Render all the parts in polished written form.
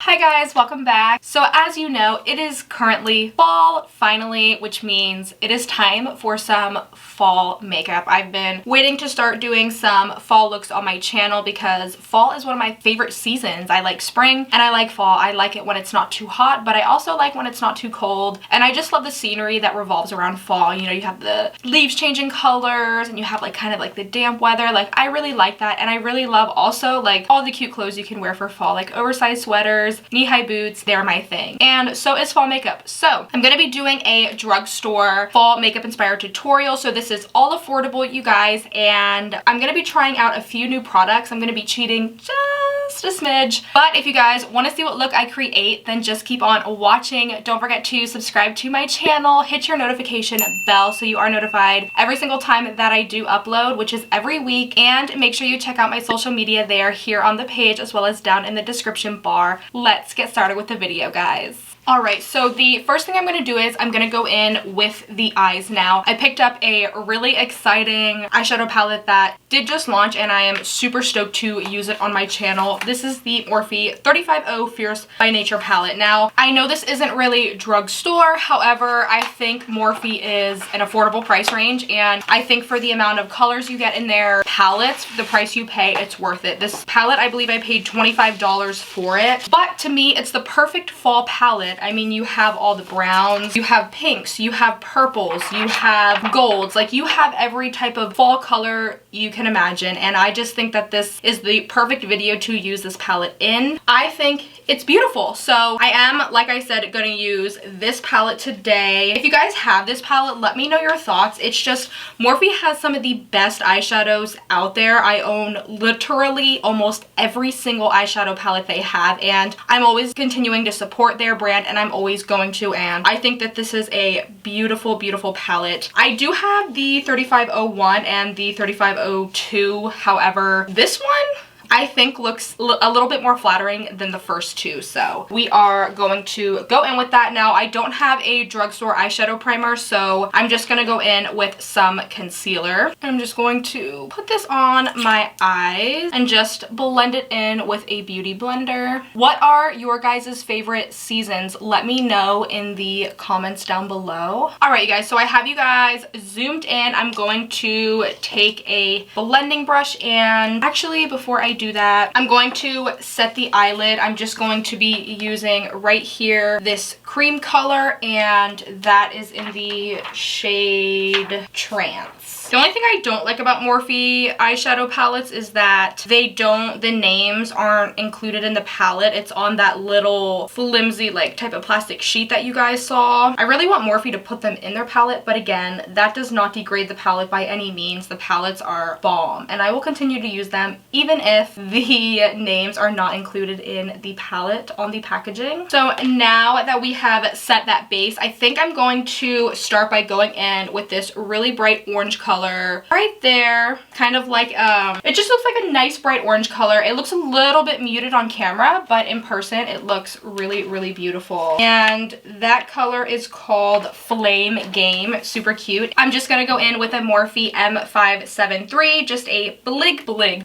Hi guys, welcome back. So as you know, it is currently fall finally, which means it is time for some fall makeup. I've been waiting to start doing some fall looks on my channel because fall is one of my favorite seasons. I like spring and I like fall. I like it when it's not too hot, but I also like when it's not too cold. And I just love the scenery that revolves around fall. You know, you have the leaves changing colors and you have like kind of like the damp weather. Like I really like that, and I really love also like all the cute clothes you can wear for fall, like oversized sweaters, knee-high boots. They're my thing. And so is fall makeup. So I'm gonna be doing a drugstore fall makeup inspired tutorial. So this is all affordable, you guys, and I'm gonna be trying out a few new products. I'm gonna be cheating just a smidge, but if you guys want to see what look I create, then just keep on watching. Don't forget to subscribe to my channel, hit your notification bell so you are notified every single time that I do upload, which is every week, and make sure you check out my social media there, here on the page as well as down in the description bar. Let's get started with the video, guys. Alright, so the first thing I'm going to do is I'm going to go in with the eyes now. I picked up a really exciting eyeshadow palette that did just launch and I am super stoked to use it on my channel. This is the Morphe 350 Fierce by Nature palette. Now, I know this isn't really drugstore, however, I think Morphe is an affordable price range, and I think for the amount of colors you get in their palettes, the price you pay, it's worth it. This palette, I believe I paid $25 for it, but to me, it's the perfect fall palette. I mean, you have all the browns, you have pinks, you have purples, you have golds, like you have every type of fall color you can imagine, and I just think that this is the perfect video to use this palette in. I think it's beautiful. So I am, like I said, going to use this palette today. If you guys have this palette, let me know your thoughts. It's just, Morphe has some of the best eyeshadows out there. I own literally almost every single eyeshadow palette they have, and I'm always continuing to support their brand, and I'm always going to, and I think that this is a beautiful, beautiful palette. I do have the 3501 and the 3502, however, this one I think looks a little bit more flattering than the first two, so we are going to go in with that. Now, I don't have a drugstore eyeshadow primer, so I'm just going to go in with some concealer. I'm just going to put this on my eyes and just blend it in with a beauty blender. What are your guys' favorite seasons? Let me know in the comments down below. Alright, you guys, so I have you guys zoomed in. I'm going to take a blending brush, and actually, before I do that, I'm going to set the eyelid. I'm just going to be using right here this cream color, and that is in the shade Trance. The only thing I don't like about Morphe eyeshadow palettes is that the names aren't included in the palette. It's on that little flimsy like type of plastic sheet that you guys saw. I really want Morphe to put them in their palette, but again, that does not degrade the palette by any means. The palettes are bomb, and I will continue to use them even if the names are not included in the palette on the packaging. So now that we have set that base, I think I'm going to start by going in with this really bright orange color right there, kind of like it just looks like a nice bright orange color. It looks a little bit muted on camera, but in person it looks really, really beautiful, and that color is called Flame Game. Super cute. I'm just gonna go in with a Morphe M573, just a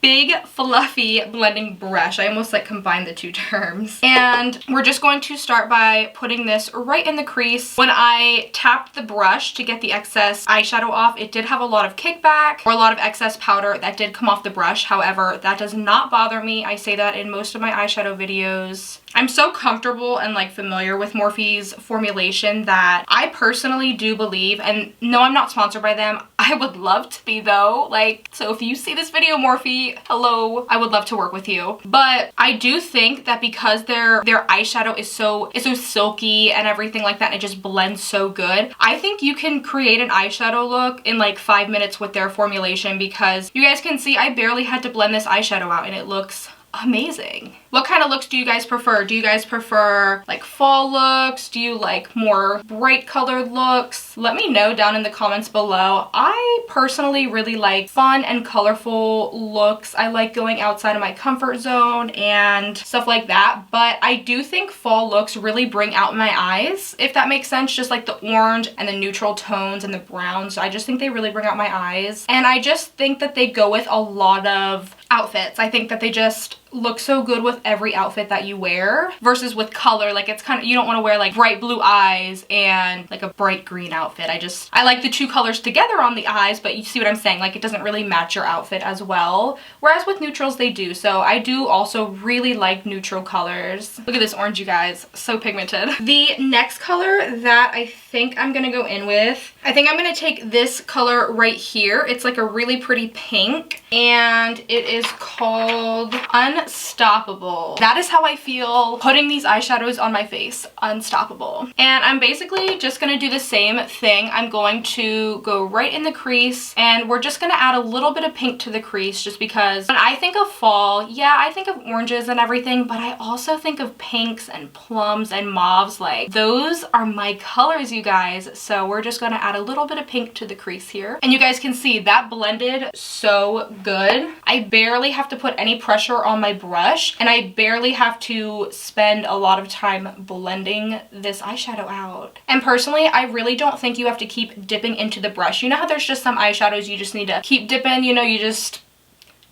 big fluffy blending brush. I almost like combined the two terms, and we're just going to start by putting this right in the crease. When I tapped the brush to get the excess eyeshadow off, it did have a lot of kickback or a lot of excess powder that did come off the brush. However, that does not bother me. I say that in most of my eyeshadow videos. I'm so comfortable and like familiar with Morphe's formulation that I personally do believe, and no, I'm not sponsored by them. I would love to be though. Like, so if you see this video, Morphe, hello, I would love to work with you. But I do think that because their eyeshadow is so silky and everything like that, and it just blends so good, I think you can create an eyeshadow look in like 5 minutes with their formulation, because you guys can see I barely had to blend this eyeshadow out and it looks amazing. What kind of looks do you guys prefer? Do you guys prefer like fall looks? Do you like more bright colored looks? Let me know down in the comments below. I personally really like fun and colorful looks. I like going outside of my comfort zone and stuff like that, but I do think fall looks really bring out my eyes, if that makes sense. Just like the orange and the neutral tones and the browns. I just think they really bring out my eyes, and I just think that they go with a lot of outfits. I think that they just look so good with every outfit that you wear versus with color. Like it's kind of, you don't want to wear like bright blue eyes and like a bright green outfit. I like the two colors together on the eyes, but you see what I'm saying? Like it doesn't really match your outfit as well. Whereas with neutrals they do. So I do also really like neutral colors. Look at this orange, you guys. So pigmented. The next color that I think I'm gonna go in with, I think I'm gonna take this color right here. It's like a really pretty pink and it is called Unstoppable. That is how I feel putting these eyeshadows on my face. Unstoppable. And I'm basically just gonna do the same thing. I'm going to go right in the crease and we're just gonna add a little bit of pink to the crease just because when I think of fall, yeah, I think of oranges and everything, but I also think of pinks and plums and mauves. Like those are my colors, you guys. So we're just gonna add a little bit of pink to the crease here. And you guys can see that blended so good. I barely have to put any pressure on my brush and I barely have to spend a lot of time blending this eyeshadow out. And personally, I really don't think you have to keep dipping into the brush. You know how there's just some eyeshadows you just need to keep dipping, you know, you just...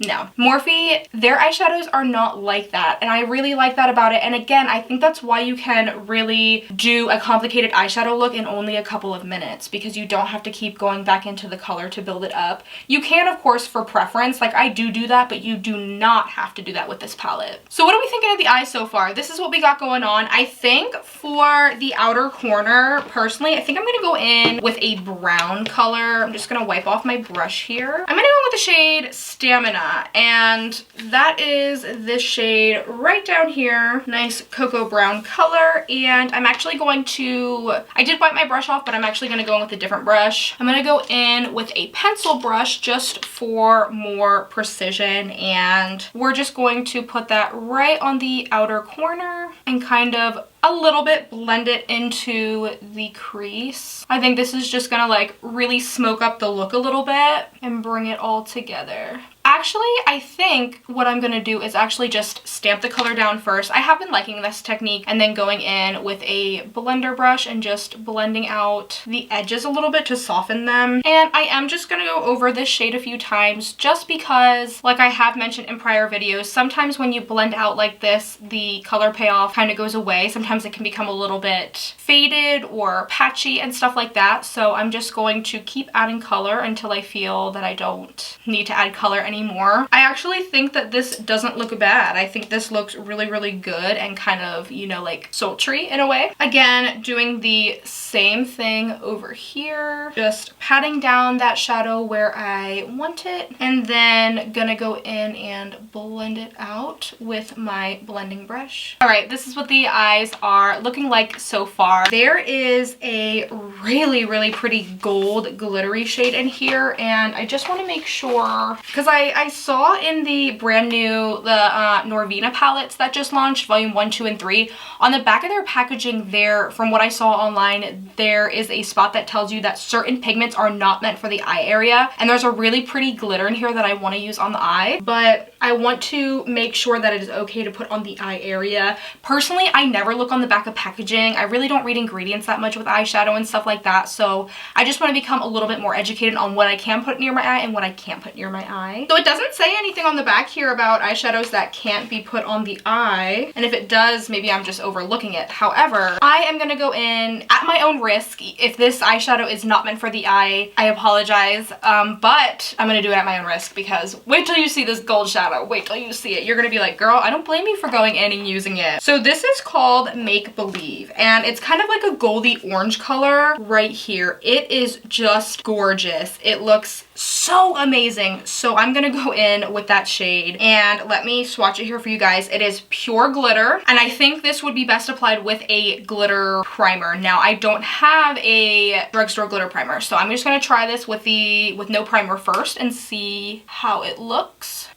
No. Morphe, their eyeshadows are not like that, and I really like that about it. And again, I think that's why you can really do a complicated eyeshadow look in only a couple of minutes, because you don't have to keep going back into the color to build it up. You can, of course, for preference, like I do that, but you do not have to do that with this palette. So what are we thinking of the eyes so far? This is what we got going on. I think for the outer corner, personally, I think I'm gonna go in with a brown color. I'm just gonna wipe off my brush here. I'm gonna go with the shade Stamina. And that is this shade right down here. Nice cocoa brown color. And I'm actually going to, I did wipe my brush off, but I'm actually going to go in with a different brush. I'm going to go in with a pencil brush just for more precision. And we're just going to put that right on the outer corner and kind of a little bit blend it into the crease. I think this is just gonna like really smoke up the look a little bit and bring it all together. Actually, I think what I'm gonna do is actually just stamp the color down first. I have been liking this technique, and then going in with a blender brush and just blending out the edges a little bit to soften them. And I am just gonna go over this shade a few times just because, like I have mentioned in prior videos, sometimes when you blend out like this, the color payoff kind of goes away. Sometimes it can become a little bit faded or patchy and stuff like that. So I'm just going to keep adding color until I feel that I don't need to add color anymore. I actually think that this doesn't look bad. I think this looks really, really good and kind of, you know, like sultry in a way. Again, doing the same thing over here, just patting down that shadow where I want it, and then gonna go in and blend it out with my blending brush. All right, this is what the eyes are looking like so far. There is a really, really pretty gold glittery shade in here, and I just want to make sure, because I saw in the brand new, the Norvina palettes that just launched, volume 1, 2, and 3, on the back of their packaging there, from what I saw online, there is a spot that tells you that certain pigments are not meant for the eye area, and there's a really pretty glitter in here that I want to use on the eye, but I want to make sure that it is okay to put on the eye area. Personally, I never look on the back of packaging. I really don't read ingredients that much with eyeshadow and stuff like that, so I just want to become a little bit more educated on what I can put near my eye and what I can't put near my eye. So it doesn't say anything on the back here about eyeshadows that can't be put on the eye, and if it does, maybe I'm just overlooking it. However, I am going to go in at my own risk. If this eyeshadow is not meant for the eye, I apologize, but I'm going to do it at my own risk, because wait till you see this gold shadow. Wait till you see it. You're going to be like, girl, I don't blame you for going in and using it. So this is called Make Believe, and it's kind of like a goldy orange color right here. It is just gorgeous. It looks so amazing. So I'm gonna go in with that shade, and let me swatch it here for you guys. It is pure glitter, and I think this would be best applied with a glitter primer. Now, I don't have a drugstore glitter primer, so I'm just gonna try this with no primer first and see how it looks.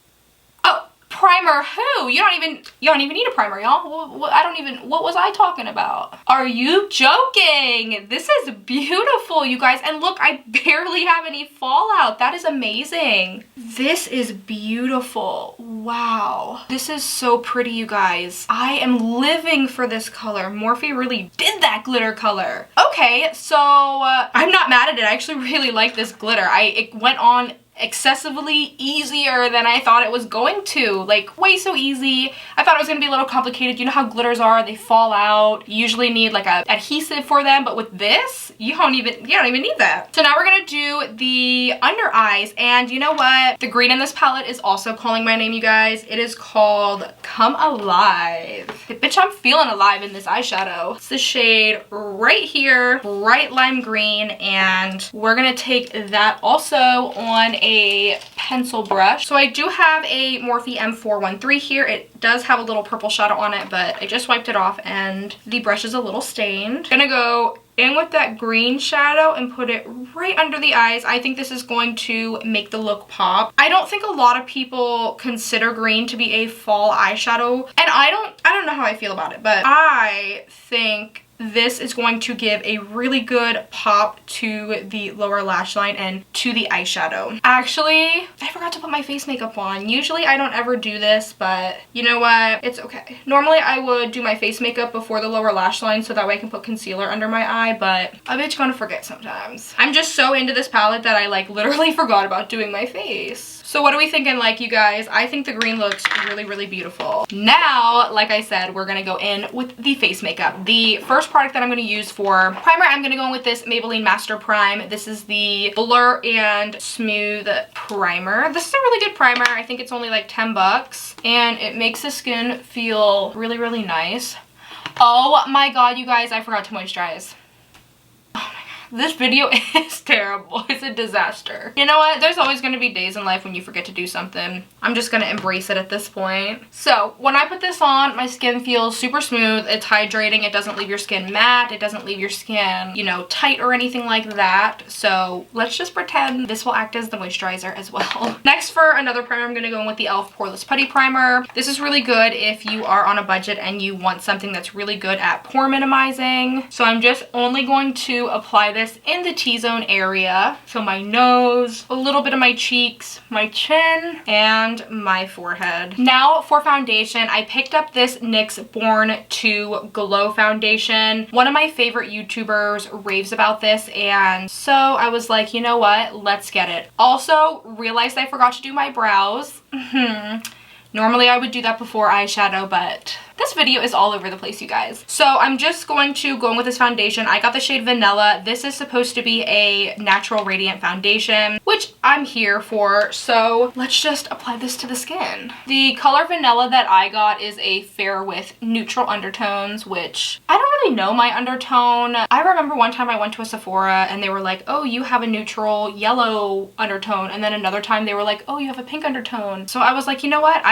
Oh, primer who? You don't even need a primer, y'all. What was I talking about? Are you joking? This is beautiful, you guys. And look, I barely have any fallout. That is amazing. This is beautiful. Wow. This is so pretty, you guys. I am living for this color. Morphe really did that glitter color. Okay, so I'm not mad at it. I actually really like this glitter. It went on excessively easier than I thought it was going to. Like, way so easy. I thought it was gonna be a little complicated. You know how glitters are, they fall out. You usually need like a adhesive for them, but with this, you don't even need that. So now we're gonna do the under eyes, and you know what? The green in this palette is also calling my name, you guys. It is called Come Alive. Bitch, I'm feeling alive in this eyeshadow. It's the shade right here, bright lime green, and we're gonna take that also on a pencil brush. So I do have a Morphe M413 here. It does have a little purple shadow on it, but I just wiped it off and the brush is a little stained. Gonna go in with that green shadow and put it right under the eyes. I think this is going to make the look pop. I don't think a lot of people consider green to be a fall eyeshadow, and I don't know how I feel about it, but I think this is going to give a really good pop to the lower lash line and to the eyeshadow. Actually, I forgot to put my face makeup on. Usually I don't ever do this, but you know what? It's okay. Normally I would do my face makeup before the lower lash line so that way I can put concealer under my eye, but a bitch gonna forget sometimes. I'm just so into this palette that I like literally forgot about doing my face. So what are we thinking, like, you guys? I think the green looks really, really beautiful. Now, like I said, we're gonna go in with the face makeup. The first product that I'm gonna use for primer, I'm gonna go in with this Maybelline Master Prime. This is the Blur and Smooth Primer. This is a really good primer. I think it's only like 10 bucks, and it makes the skin feel really, really nice. Oh my god, you guys, I forgot to moisturize. This video is terrible. It's a disaster. You know what? There's always going to be days in life when you forget to do something. I'm just going to embrace it at this point. So when I put this on, my skin feels super smooth. It's hydrating. It doesn't leave your skin matte. It doesn't leave your skin, you know, tight or anything like that. So let's just pretend this will act as the moisturizer as well. Next, for another primer, I'm going to go in with the e.l.f. Poreless Putty Primer. This is really good if you are on a budget and you want something that's really good at pore minimizing. So I'm just only going to apply this in the T-zone area. So my nose, a little bit of my cheeks, my chin, and my forehead. Now for foundation, I picked up this NYX Born to Glow foundation. One of my favorite YouTubers raves about this, and so I was like, you know what? Let's get it. Also, realized I forgot to do my brows. Normally I would do that before eyeshadow, but this video is all over the place, you guys. So I'm just going to go in with this foundation. I got the shade Vanilla. This is supposed to be a natural radiant foundation, which I'm here for. So let's just apply this to the skin. The color Vanilla that I got is a fair with neutral undertones, which I don't really know my undertone. I remember one time I went to a Sephora and they were like, oh, you have a neutral yellow undertone. And then another time they were like, oh, you have a pink undertone. So I was like, you know what?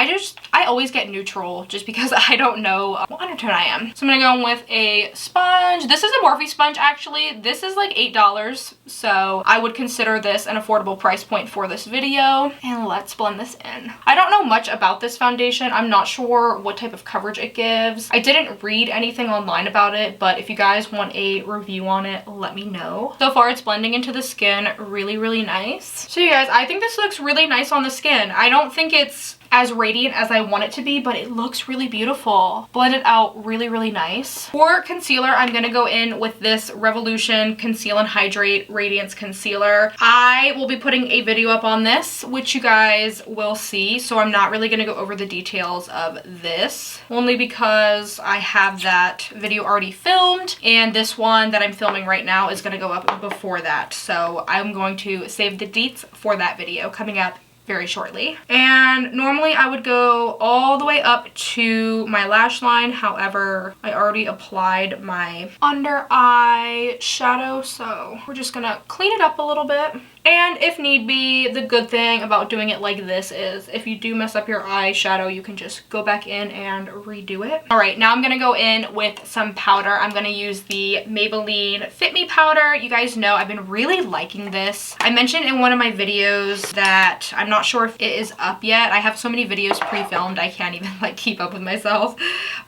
I always get neutral just because I don't know what undertone I am. So I'm gonna go in with a sponge. This is a Morphe sponge, actually. This is like $8, so I would consider this an affordable price point for this video. And let's blend this in. I don't know much about this foundation. I'm not sure what type of coverage it gives. I didn't read anything online about it, but if you guys want a review on it, let me know. So far, it's blending into the skin really, really nice. So you guys, I think this looks really nice on the skin. I don't think it's as radiant as I want it to be, but it looks really beautiful. Blended out really, really nice. For concealer, I'm gonna go in with this Revolution Conceal and Hydrate Radiance Concealer. I will be putting a video up on this, which you guys will see, so I'm not really gonna go over the details of this, only because I have that video already filmed, and this one that I'm filming right now is gonna go up before that, so I'm going to save the deets for that video coming up very shortly. And normally I would go all the way up to my lash line. However, I already applied my under eye shadow, so we're just gonna clean it up a little bit. And if need be, the good thing about doing it like this is if you do mess up your eyeshadow, you can just go back in and redo it. All right, now I'm gonna go in with some powder. I'm gonna use the Maybelline Fit Me powder. You guys know I've been really liking this. I mentioned in one of my videos that I'm not sure if it is up yet. I have so many videos pre-filmed, I can't even like keep up with myself.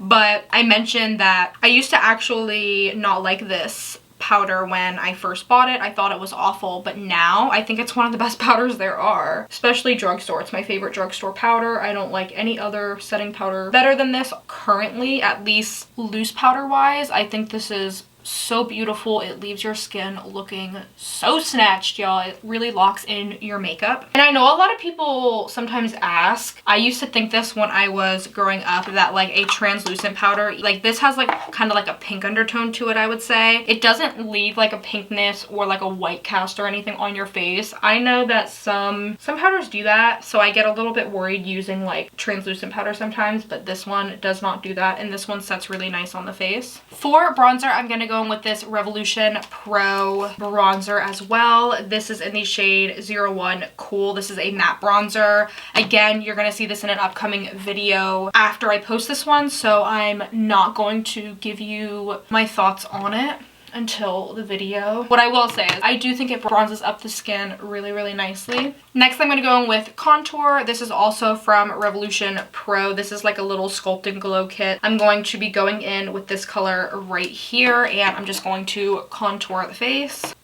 But I mentioned that I used to actually not like this powder when I first bought it. I thought it was awful, but now I think it's one of the best powders there are, especially Drugstore. It's my favorite Drugstore powder. I don't like any other setting powder better than this currently, at least loose powder wise. I think this is so beautiful. It leaves your skin looking so snatched, y'all. It really locks in your makeup. And I know a lot of people sometimes ask, I used to think this when I was growing up, that like a translucent powder, like this has like kind of like a pink undertone to it, I would say. It doesn't leave like a pinkness or like a white cast or anything on your face. I know that some powders do that, so I get a little bit worried using like translucent powder sometimes, but this one does not do that, and this one sets really nice on the face. For bronzer, I'm gonna go in with this Revolution Pro bronzer as well. This is in the shade 01 Cool. This is a matte bronzer. Again, you're gonna see this in an upcoming video after I post this one, so I'm not going to give you my thoughts on it until the video. What I will say is I do think it bronzes up the skin really, really nicely. Next, I'm going to go in with contour. This is also from Revolution Pro. This is like a little Sculpt and Glow kit. I'm going to be going in with this color right here, and I'm just going to contour the face.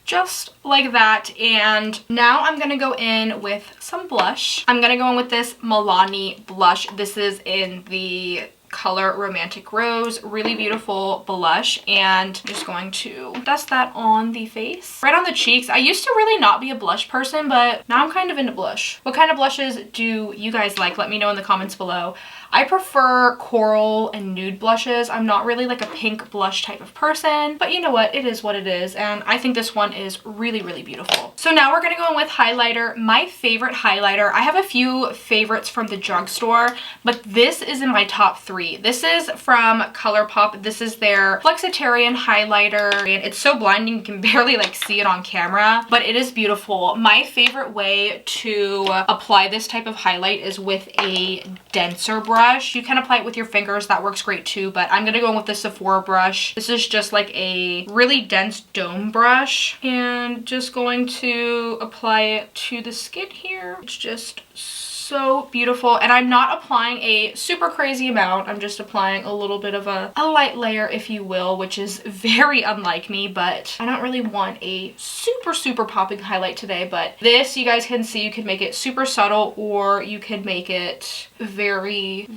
Just like that. And now I'm gonna go in with some blush. I'm gonna go in with this Milani blush. This is in the color Romantic Rose. Really beautiful blush, and I'm just going to dust that on the face, right on the cheeks. I used to really not be a blush person, but now I'm kind of into blush. What kind of blushes do you guys like? Let me know in the comments below. I prefer coral and nude blushes. I'm not really like a pink blush type of person, but you know what? It is what it is, and I think this one is really, really beautiful. So now we're gonna go in with highlighter. My favorite highlighter, I have a few favorites from the drugstore, but this is in my top 3. This is from ColourPop. This is their Flexitarian highlighter, and it's so blinding you can barely like see it on camera, but it is beautiful. My favorite way to apply this type of highlight is with a denser brush. You can apply it with your fingers, that works great too, but I'm gonna go in with the Sephora brush. This is just like a really dense dome brush, and just going to apply it to the skin here. It's just so beautiful, and I'm not applying a super crazy amount. I'm just applying a little bit of a light layer, if you will, which is very unlike me, but I don't really want a super popping highlight today. But this, you guys can see, you can make it super subtle or you can make it very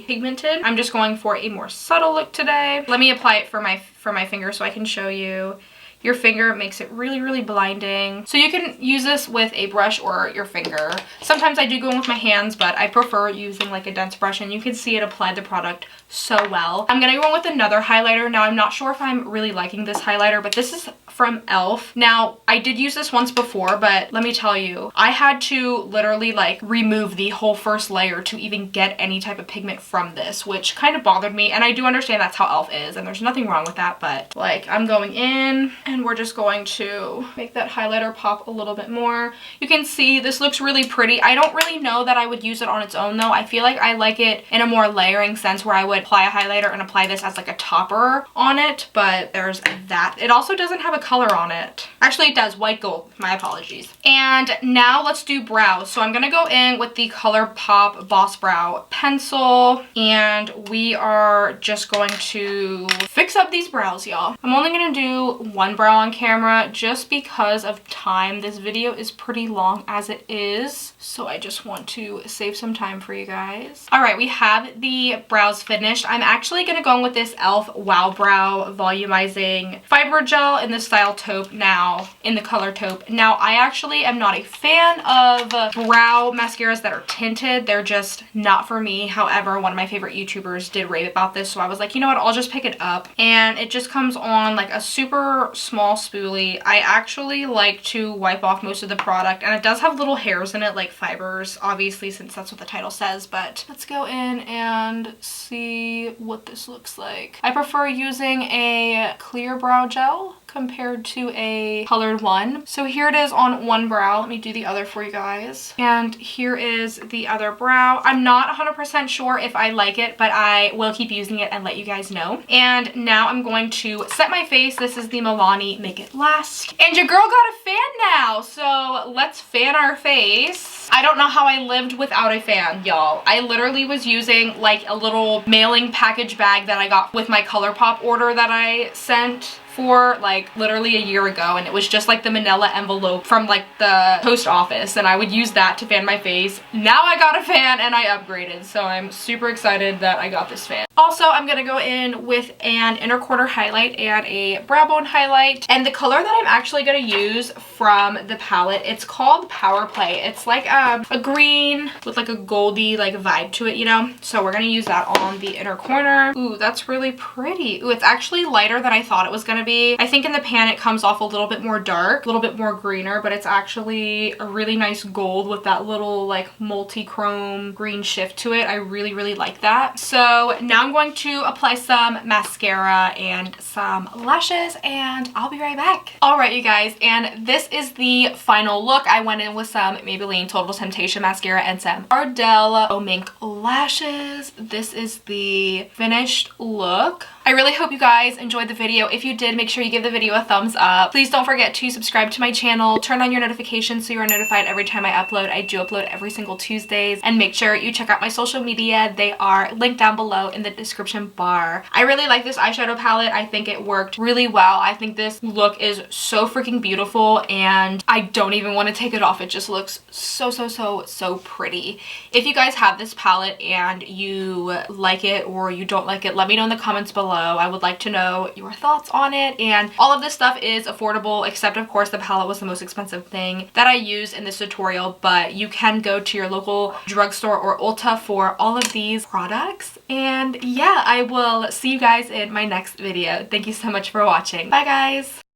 pigmented. I'm just going for a more subtle look today. Let me apply it for my finger so I can show you. Your finger makes it really blinding. So you can use this with a brush or your finger. Sometimes I do go in with my hands, but I prefer using like a dense brush, and you can see it apply the product so well. I'm gonna go in with another highlighter. Now, I'm not sure if I'm really liking this highlighter, but this is from e.l.f. Now, I did use this once before, but let me tell you, I had to literally like remove the whole first layer to even get any type of pigment from this, which kind of bothered me. And I do understand that's how e.l.f. is, and there's nothing wrong with that, but like I'm going in and we're just going to make that highlighter pop a little bit more. You can see this looks really pretty. I don't really know that I would use it on its own though. I feel like I like it in a more layering sense where I would apply a highlighter and apply this as like a topper on it, but there's that. It also doesn't have a color on it. Actually, it does. White gold. My apologies. And now let's do brows. So I'm gonna go in with the ColourPop Boss Brow pencil, and we are just going to fix up these brows, y'all. I'm only gonna do one brow on camera just because of time. This video is pretty long as it is, so I just want to save some time for you guys. All right, we have the brows finished. I'm actually gonna go in with this e.l.f. Wow Brow Volumizing Fiber Gel in the style taupe, now in the color taupe. Now, I actually am not a fan of brow mascaras that are tinted. They're just not for me. However, one of my favorite YouTubers did rave about this, so I was like, you know what, I'll just pick it up. And it just comes on like a super small spoolie. I actually like to wipe off most of the product, and it does have little hairs in it, like fibers, obviously, since that's what the title says. But let's go in and see what this looks like. I prefer using a clear brow gel compared to a colored one. So here it is on one brow. Let me do the other for you guys. And here is the other brow. I'm not 100% sure if I like it, but I will keep using it and let you guys know. And now I'm going to set my face. This is the Milani Make It Last. And your girl got a fan now, so let's fan our face. I don't know how I lived without a fan, y'all. I literally was using like a little mailing package bag that I got with my ColourPop order that I sent for like literally a year ago, and it was just like the manila envelope from like the post office, and I would use that to fan my face. Now I got a fan and I upgraded, so I'm super excited that I got this fan. Also, I'm gonna go in with an inner corner highlight and a brow bone highlight, and the color that I'm actually gonna use from the palette, it's called Power Play. It's like a green with like a goldy like vibe to it, you know? So we're gonna use that on the inner corner. Ooh, that's really pretty. Ooh, it's actually lighter than I thought it was gonna be. I think in the pan it comes off a little bit more dark, a little bit more greener, but it's actually a really nice gold with that little like multi-chrome green shift to it. I really, really like that. So now I'm going to apply some mascara and some lashes, and I'll be right back. All right, you guys, and this is the final look. I went in with some Maybelline Total Temptation mascara and some Ardell Faux Mink lashes. This is the finished look. I really hope you guys enjoyed the video. If you did, make sure you give the video a thumbs up. Please don't forget to subscribe to my channel, turn on your notifications so you are notified every time I upload. I do upload every single Tuesdays, and make sure you check out my social media. They are linked down below in the description bar. I really like this eyeshadow palette. I think it worked really well. I think this look is so freaking beautiful, and I don't even want to take it off. It just looks so pretty. If you guys have this palette and you like it or you don't like it, let me know in the comments below. I would like to know your thoughts on it, and all of this stuff is affordable, except of course the palette was the most expensive thing that I used in this tutorial, but you can go to your local drugstore or Ulta for all of these products. And yeah, I will see you guys in my next video. Thank you so much for watching. Bye guys!